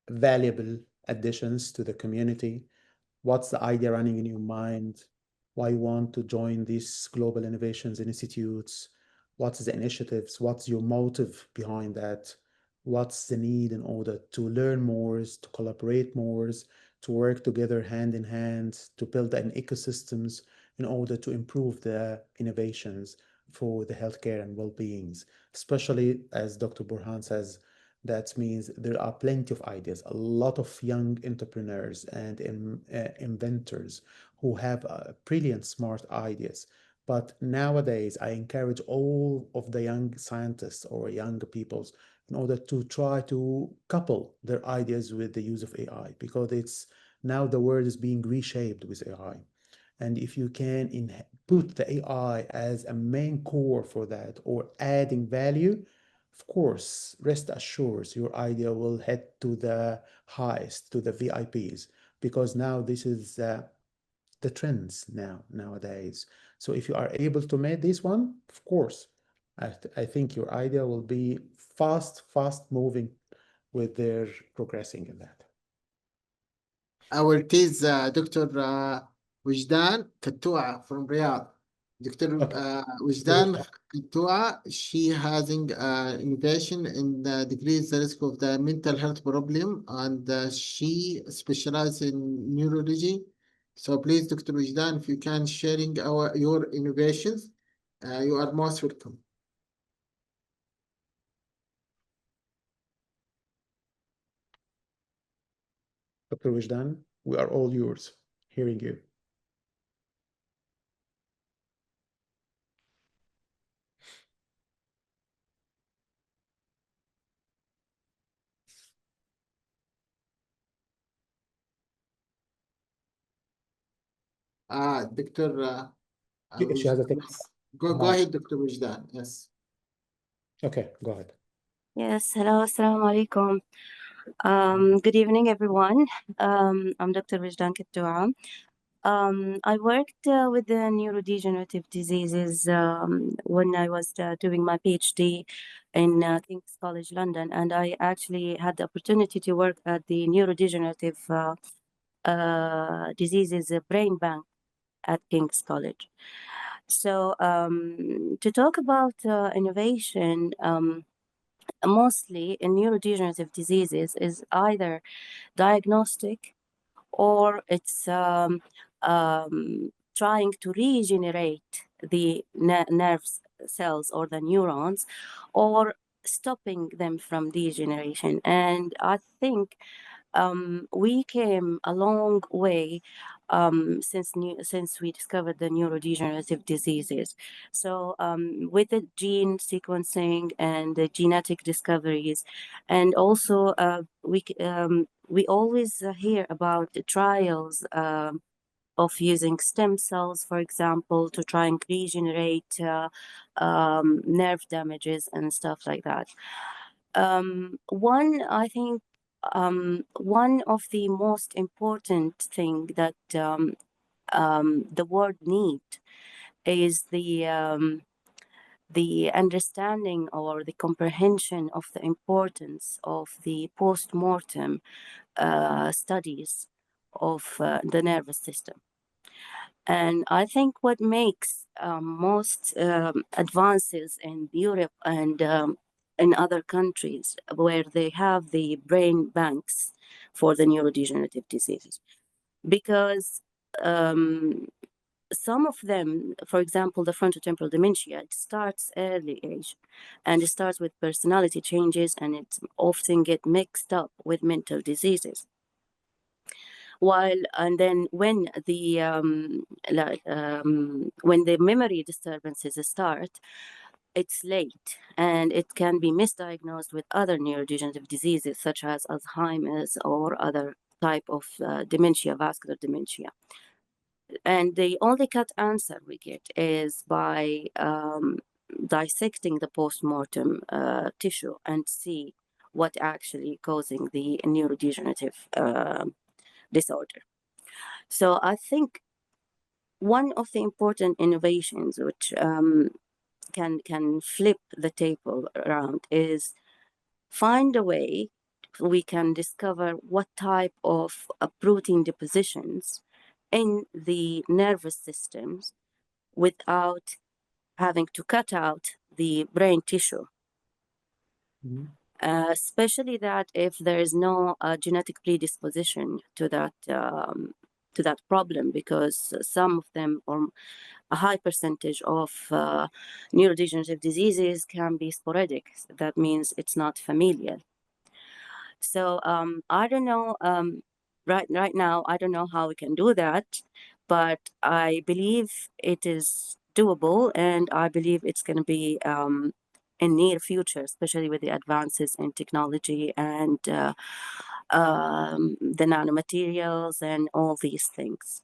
valuable additions to the community, what's the idea running in your mind? Why you want to join these global innovations institutes? What's the initiatives? What's your motive behind that? What's the need in order to learn more, to collaborate more, to work together hand in hand, to build an ecosystems in order to improve the innovations for the healthcare and well-beings, especially as Dr. Burhan says, that means there are plenty of ideas, a lot of young entrepreneurs and inventors who have brilliant, smart ideas. But nowadays, I encourage all of the young scientists or young peoples in order to try to couple their ideas with the use of AI, because it's now the world is being reshaped with AI. And if you can put the AI as a main core for that or adding value, of course, rest assured, your idea will head to the highest, to the VIPs, because now this is the trends nowadays. So if you are able to make this one, of course, I think your idea will be fast moving with their progressing in that. Our tease Dr. Wajdan Katua from Riyadh. Dr. Okay. Wajdan Katua, she having innovation in decrease the risk of the mental health problem, and she specializes in neurology. So please, Dr. Wajdan, if you can sharing your innovations, you are most welcome. Dr. Wajdan, we are all yours, hearing you. Dr. She has a tech. Go ahead, Dr. Wajdan. Yes. Okay, go ahead. Yes, hello, assalamu alaikum. Good evening, everyone. I'm Dr. Wajdan Kattua. I worked with the neurodegenerative diseases when I was doing my PhD in King's College London, and I actually had the opportunity to work at the neurodegenerative diseases brain bank at King's College. So to talk about innovation, mostly in neurodegenerative diseases is either diagnostic or it's trying to regenerate the nerve cells or the neurons, or stopping them from degeneration. And I think we came a long way since we discovered the neurodegenerative diseases. So with the gene sequencing and the genetic discoveries, and also we always hear about the trials of using stem cells, for example, to try and regenerate nerve damages and stuff like that. I think one of the most important thing that the world need is the understanding or the comprehension of the importance of the post-mortem studies of the nervous system. And I think what makes most advances in Europe and in other countries where they have the brain banks for the neurodegenerative diseases, because some of them, for example, the frontotemporal dementia, it starts early age, and it starts with personality changes, and it often get mixed up with mental diseases. And then when the memory disturbances start, it's late, and it can be misdiagnosed with other neurodegenerative diseases such as Alzheimer's or other type of dementia, vascular dementia. And the only cut answer we get is by dissecting the post-mortem tissue and see what actually causing the neurodegenerative disorder. So I think one of the important innovations which can flip the table around is find a way we can discover what type of protein depositions in the nervous systems without having to cut out the brain tissue. Mhm. Especially that if there is no genetic predisposition to that problem, because some of them, or a high percentage of neurodegenerative diseases, can be sporadic. That means it's not familial. So I don't know. Right now, I don't know how we can do that, but I believe it is doable, and I believe it's going to be in near future, especially with the advances in technology and the nanomaterials and all these things.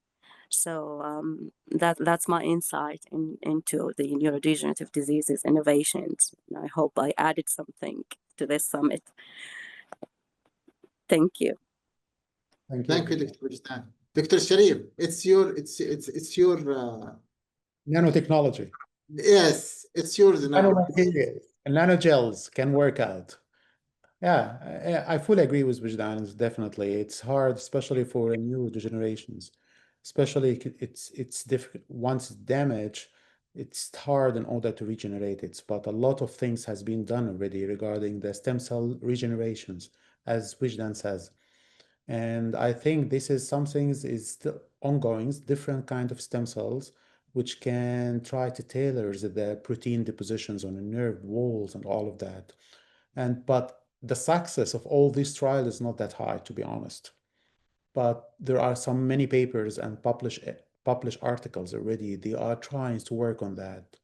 So that's my insight into the neurodegenerative diseases innovations. I hope I added something to this summit. Thank you. Thank you. Thank you, Dr. Burhan. Dr. Sherif, it's your Nanotechnology. yes, it's yours now. Nanomaterials and nanogels can work out. Yeah, I fully agree with Wijdan. Definitely, it's hard, especially for neurodegenerations. Especially, it's difficult once it's damaged. It's hard in order to regenerate it. But a lot of things has been done already regarding the stem cell regenerations, as Wijdan says. And I think this is something is still ongoing, different kind of stem cells, which can try to tailor the protein depositions on the nerve walls and all of that. But the success of all these trials is not that high, to be honest. But there are many papers and published articles already. They are trying to work on that.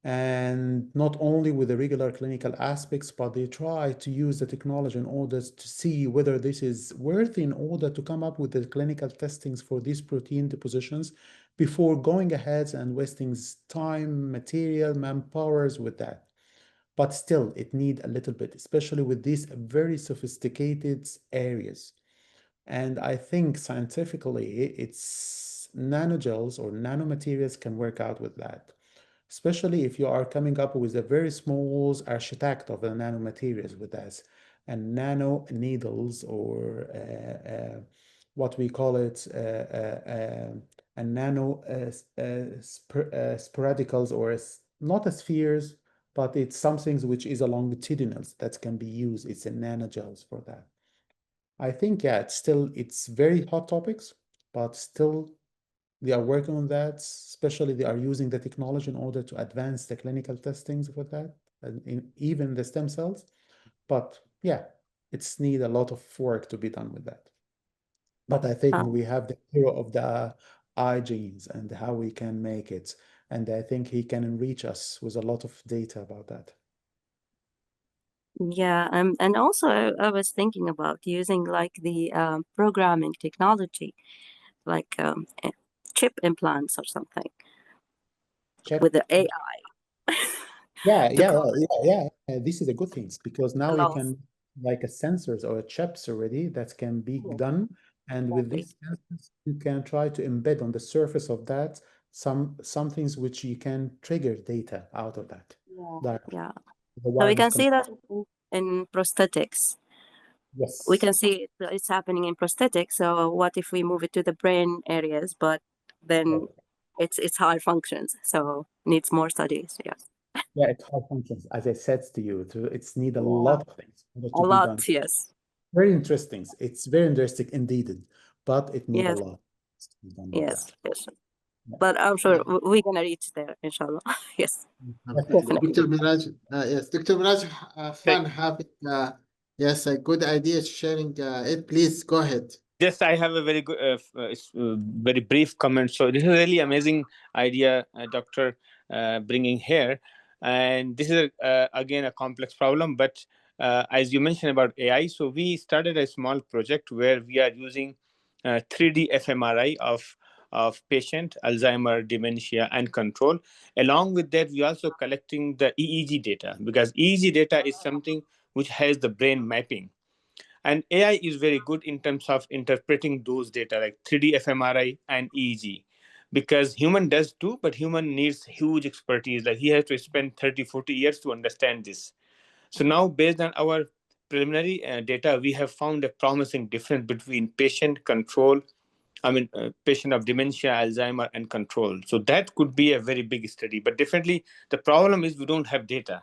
And not only with the regular clinical aspects, but they try to use the technology in order to see whether this is worthy in order to come up with the clinical testings for these protein depositions before going ahead and wasting time, material, manpowers with that. But still, it needs a little bit, especially with these very sophisticated areas. And I think scientifically, it's nanogels or nanomaterials can work out with that, especially if you are coming up with a very small architect of the nanomaterials with us, and nano needles, or what we call it, a nano sporadicals, or not as spheres, but it's something which is a longitudinal that can be used. It's a nanogels for that. I think, yeah, it's very hot topics, but still they are working on that, especially they are using the technology in order to advance the clinical testings for that, and even the stem cells. But yeah, it's need a lot of work to be done with that. But I think we have the hero of the eye genes and how we can make it. And I think he can enrich us with a lot of data about that. Yeah, and also I was thinking about using like the programming technology, like chip implants or something with the AI. Yeah, to yeah, cause yeah. This is a good thing because now you loss. can like a sensors or a chips already that can be Yeah, done, and with exactly. these sensors you can try to embed on the surface of that some things which you can trigger data out of that. Yeah. The So we wireless can see that in prosthetics. Yes. We can see it's happening in prosthetics. So what if we move it to the brain areas, but then it's high functions, so needs more studies. Yes. Yeah, it's high functions. As I said to you, it's need a lot of things in order A to be done. lot, yes. Very interesting. It's very interesting indeed, but it needs a Yes. lot to be done with Yes, that. yes. But I'm sure we're gonna reach there, inshallah. Yes, definitely. Dr. Miraj, yes, Dr. Miraj, fun having, yes, a good idea sharing it. Please go ahead. Yes, I have a very good, very brief comment. So this is a really amazing idea, Doctor, bringing here, and this is again a complex problem. But as you mentioned about AI, so we started a small project where we are using 3D fMRI of patient Alzheimer, dementia, and control. Along with that, we also collecting the EEG data, because EEG data is something which has the brain mapping. And AI is very good in terms of interpreting those data like 3D fMRI and EEG, because human does too, but human needs huge expertise. Like he has to spend 30, 40 years to understand this. So now based on our preliminary data, we have found a promising difference between patient control, patient of dementia, Alzheimer, and control. So that could be a very big study, but definitely the problem is we don't have data.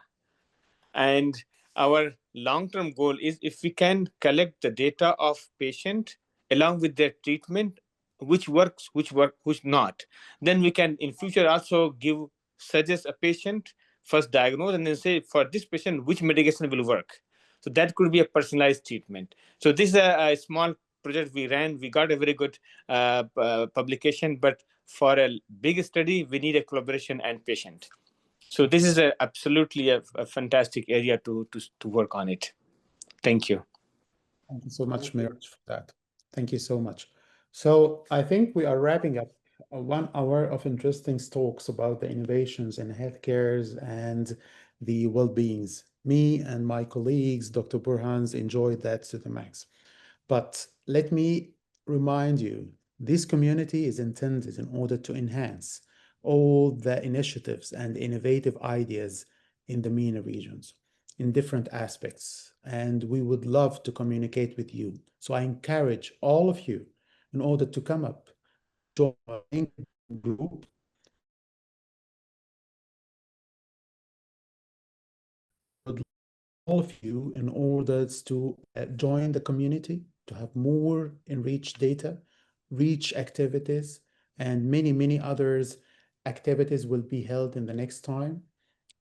And our long-term goal is if we can collect the data of patient along with their treatment, which works, which not, then we can in future also suggest a patient first diagnose and then say for this patient which medication will work. So that could be a personalized treatment. So this is a small project we ran. We got a very good publication, but for a big study we need a collaboration and patient. So this is absolutely a fantastic area to work on it. Thank you. Thank you so much, Miraj, for that. Thank you so much. So I think we are wrapping up 1 hour of interesting talks about the innovations in healthcares and the well-beings. Me and my colleagues, Dr. Burhans, enjoyed that to the max. But let me remind you, this community is intended in order to enhance all the initiatives and innovative ideas in the MENA regions in different aspects. And we would love to communicate with you. So I encourage all of you in order to come up, join our group. All of you in order to join the community, to have more enriched data, reach activities, and many, many others activities will be held in the next time.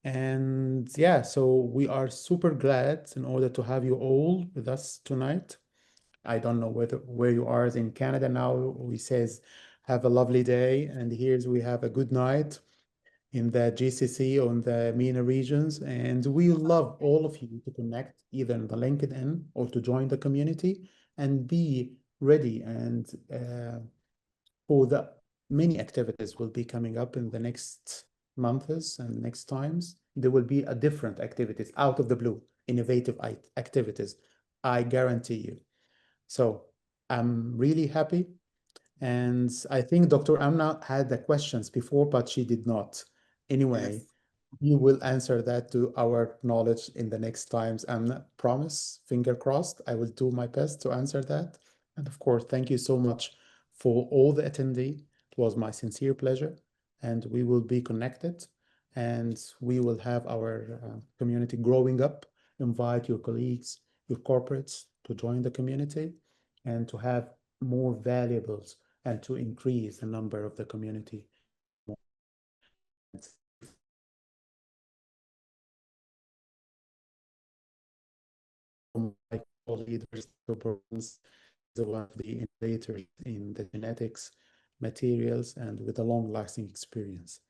And yeah, so we are super glad in order to have you all with us tonight. I don't know where you are in Canada now. We says have a lovely day, and here's we have a good night in the GCC on the MENA regions. And we love all of you to connect either in the LinkedIn or to join the community and be ready and for the many activities will be coming up in the next months and next times. There will be a different activities out of the blue, innovative activities. I guarantee you. So I'm really happy. And I think Dr. Amna had the questions before, but she did not. Anyway, you will answer that to our knowledge in the next times. Amna, promise, finger crossed, I will do my best to answer that. And of course, thank you so much for all the attendee. It was my sincere pleasure. And we will be connected and we will have our community growing up. Invite your colleagues, your corporates to join the community and to have more valuables and to increase the number of the community. My co-leaders, one of the innovators in the genetics materials and with a long-lasting experience.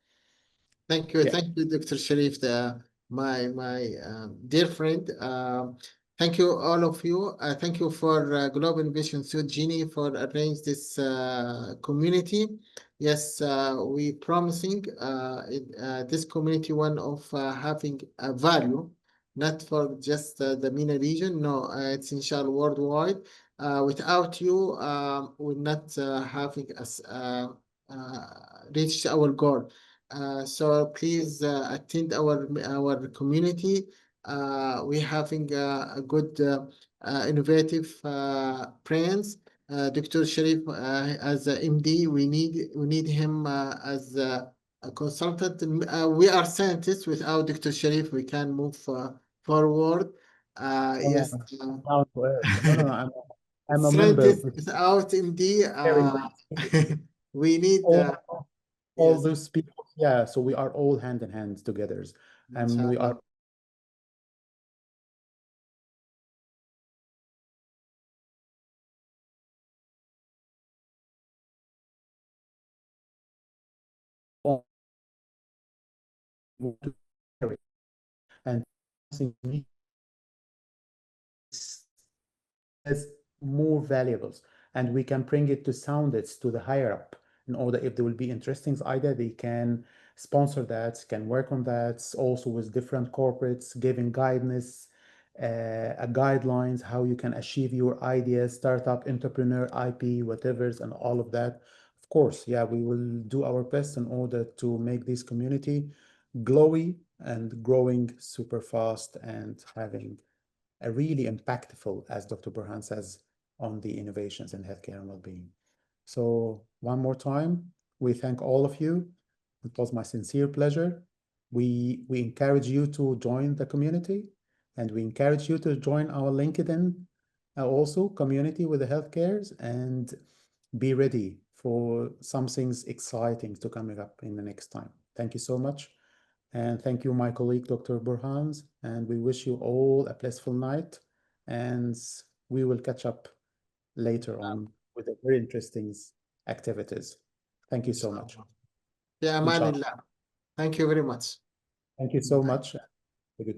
Thank you, thank you, Dr. Sherif, my dear friend. Thank you, all of you. Thank you for Global Innovation Suite, Jeannie, for arrange this community. Yes, we promising this community one of having a value, not for just the MENA region. No, it's inshallah worldwide. Without you, we're not having us reach our goal. So please attend our community. We're having a good innovative brands. Dr. Sherif as a MD, we need him as a consultant. We are scientists. Without Dr. Sherif, we can move forward. Yes. Down to earth. No, I'm a member. Scientist without MD. Very We need. All Yes. those people, yeah, so we are all hand in hand together, and we are all and something as more valuables, and we can bring it to soundeds to the higher up in order if there will be interesting idea, they can sponsor that, can work on that, also with different corporates, giving guidance, guidelines, how you can achieve your ideas, startup, entrepreneur, IP, whatever's, and all of that. Of course, yeah, we will do our best in order to make this community glowy and growing super fast and having a really impactful, as Dr. Burhan says, on the innovations in healthcare and well-being. So one more time, we thank all of you. It was my sincere pleasure. We encourage you to join the community, and we encourage you to join our LinkedIn also community with the healthcares, and be ready for some things exciting to coming up in the next time. Thank you so much. And thank you, my colleague, Dr. Burhans. And we wish you all a blissful night. And we will catch up later on with the very interesting activities. Thank you so much. Yeah, Inshallah. Manillah. Thank you very much. Thank you so much.